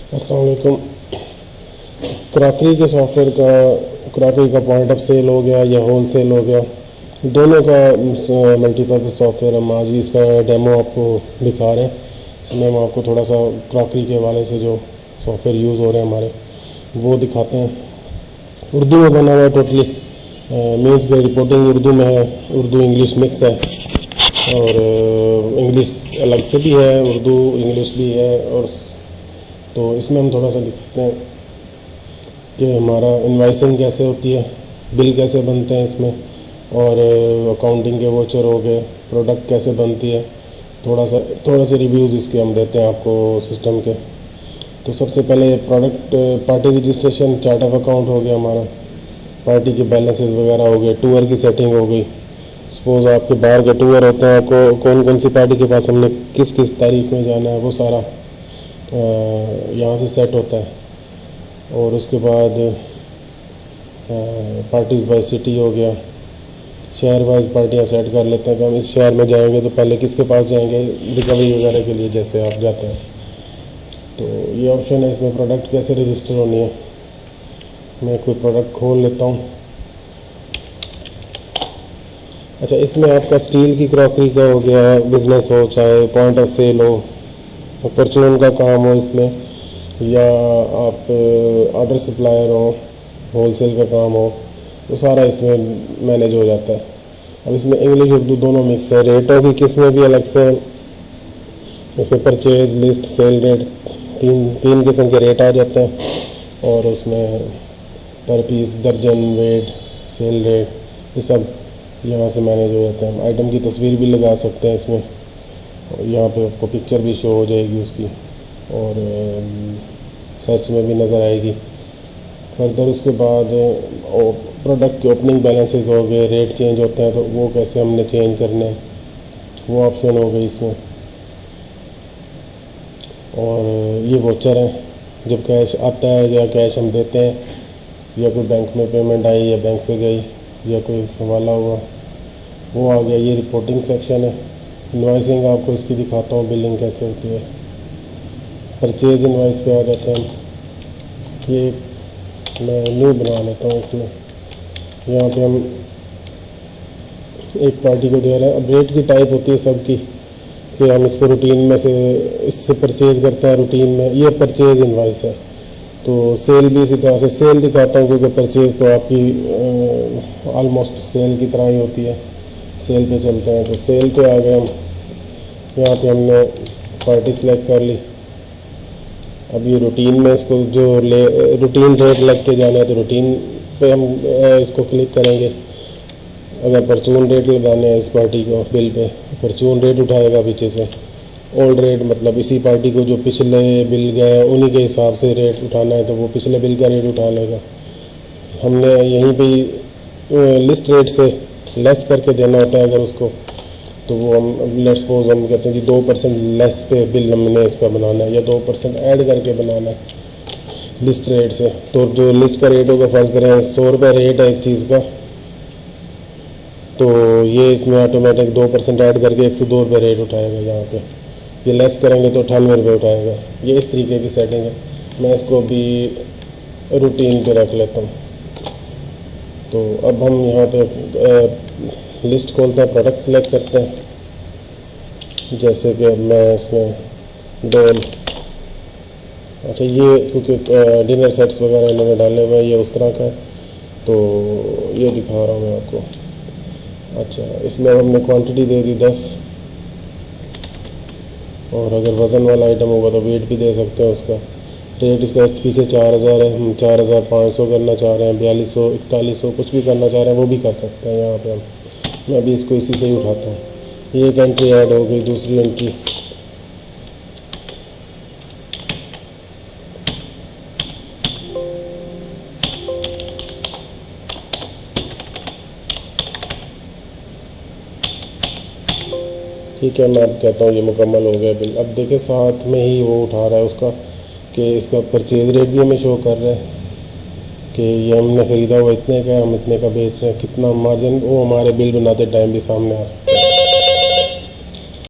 अस्सलाम वालेकुम। क्रॉकरी के सॉफ्टवेयर का क्रॉकरी का पॉइंट ऑफ सेल हो गया या होल सेल हो गया, दोनों का मल्टीपर्पज़ सॉफ्टवेयर हम आज ही इसका डेमो आपको दिखा रहे हैं। इसमें हम आपको थोड़ा सा क्रॉकरी के हवाले से जो सॉफ्टवेयर यूज़ हो रहे हैं हमारे वो दिखाते हैं। उर्दू में बना हुआ है टोटली, मीन्स की रिपोर्टिंग उर्दू में है, उर्दू इंग्लिश मिक्स है और इंग्लिश अलग से भी है, उर्दू इंग्लिश भी है। और तो इसमें हम थोड़ा सा दिखाते हैं कि हमारा इनवाइसिंग कैसे होती है, बिल कैसे बनते हैं इसमें, और अकाउंटिंग के वोचर हो गए, प्रोडक्ट कैसे बनती है, थोड़ा से रिव्यूज़ इसके हम देते हैं आपको सिस्टम के। तो सबसे पहले product party registration, chart of account हो गया हमारा, पार्टी के बैलेंसेस वगैरह हो गए, टूर की सेटिंग हो गई। सपोज़ आपके बाहर के टूर होते हैं, आपको कौन कौन सी पार्टी के पास हमने किस किस तारीख में जाना है वो सारा यहाँ से सेट होता है। और उसके बाद पार्टीज़ बाय सिटी हो गया, शहर वाइज पार्टियाँ सेट कर लेते हैं कि हम इस शहर में जाएंगे तो पहले किसके पास जाएंगे रिकवरी वगैरह के लिए, जैसे आप जाते हैं। तो ये ऑप्शन है इसमें, प्रोडक्ट कैसे रजिस्टर होनी है। मैं कोई प्रोडक्ट खोल लेता हूँ। अच्छा, इसमें आपका स्टील की क्रॉकरी का हो गया, बिज़नेस हो, चाहे पॉइंट ऑफ सेल हो, परचून का काम हो इसमें, या आप ऑर्डर सप्लायर हो, होलसेल का काम हो, वो सारा इसमें मैनेज हो जाता है। अब इसमें इंग्लिश उर्दू दोनों मिक्स है। रेटों की किस्में भी अलग से, इसमें परचेज, लिस्ट, सेल रेट, तीन किस्म के रेट आ जाते हैं। और उसमें पर पीस, दर्जन, वेट, सेल रेट, ये सब यहाँ से मैनेज हो जाते हैं। आइटम की तस्वीर भी लगा सकते हैं इसमें, यहाँ पे आपको पिक्चर भी शो हो जाएगी उसकी, और सर्च में भी नज़र आएगी। फर्दर उसके बाद प्रोडक्ट के ओपनिंग बैलेंसेस हो गए, रेट चेंज होते हैं तो वो कैसे हमने चेंज करने हैं, वो ऑप्शन हो गई इसमें। और ये वोचर है, जब कैश आता है या कैश हम देते हैं, या कोई बैंक में पेमेंट आई या बैंक से गई या कोई हवाला हुआ, वो आ गया। ये रिपोर्टिंग सेक्शन है। इनवाइसिंग आपको इसकी दिखाता हूँ, बिलिंग कैसे होती है। परचेज इनवाइस पे आ जाते हैं। ये मैं न्यू बना लेता हूँ इसमें। यहाँ पे हम एक पार्टी को दे रहे हैं। अब रेट की टाइप होती है सबकी कि हम इसको रूटीन में से इससे परचेज करते हैं, रूटीन में ये परचेज इनवाइस है। तो सेल भी इसी तरह से सेल दिखाता हूँ, क्योंकि परचेज तो आपकी ऑलमोस्ट सेल की तरह ही होती है, सेल पे चलते हैं। तो सेल पे आ गए हम। यहाँ पे हमने पार्टी सेलेक्ट कर ली। अब ये रूटीन में इसको जो रूटीन रेट लग के जाना है तो रूटीन पे हम इसको क्लिक करेंगे। अगर परचून रेट लगाने हैं इस पार्टी को बिल पे, परचून रेट उठाएगा पीछे से। ओल्ड रेट मतलब इसी पार्टी को जो पिछले बिल गए उन्हीं के हिसाब से रेट उठाना है तो वो पिछले बिल का रेट उठा लेगा। हमने यहीं पे लिस्ट रेट से लेस करके देना होता है अगर उसको, तो वो हम लेट्स सपोज हम कहते हैं जी 2% लेस पे बिल हमने इसका बनाना है, या 2% ऐड करके बनाना है लिस्ट रेट से। तो जो लिस्ट का रेट होगा, फ़र्ज़ करें 100 रुपये रेट है एक चीज़ का, तो ये इसमें ऑटोमेटिक 2% ऐड करके 102 रुपये रेट उठाएगा। यहाँ पे ये लेस करेंगे तो 98 रुपये उठाएगा। ये इस तरीके की सेटिंग है। मैं इसको भी रूटीन पे रख लेता हूँ। तो अब हम यहाँ पे लिस्ट खोलते हैं, प्रोडक्ट सेलेक्ट करते हैं। जैसे कि मैं इसमें डोल, अच्छा ये क्योंकि डिनर सेट्स वगैरह इन्होंने डाले हुए हैं, ये उस तरह का है तो ये दिखा रहा हूँ मैं आपको। अच्छा, इसमें हमने क्वांटिटी दे दी 10, और अगर वज़न वाला आइटम होगा तो वेट भी दे सकते हैं उसका। रेट इसका पीछे 4000 है, हम 4500 करना चाह रहे हैं, 4200, 4100 कुछ भी करना चाह रहे हैं वो भी कर सकते हैं यहाँ पे हम। मैं अभी इसको इसी से ही उठाता हूँ। ये एक एंट्री ऐड हो गई, दूसरी एंट्री। ठीक है, मैं अब कहता हूँ ये मुकम्मल हो गया बिल। अब देखें साथ में ही वो उठा रहा है उसका कि इसका परचेज रेट भी हमें शो कर रहा है कि ये हमने ख़रीदा हुआ इतने का, हम इतने का बेच रहे हैं, कितना मार्जिन, वो हमारे बिल बनाते टाइम भी सामने आ सकता है।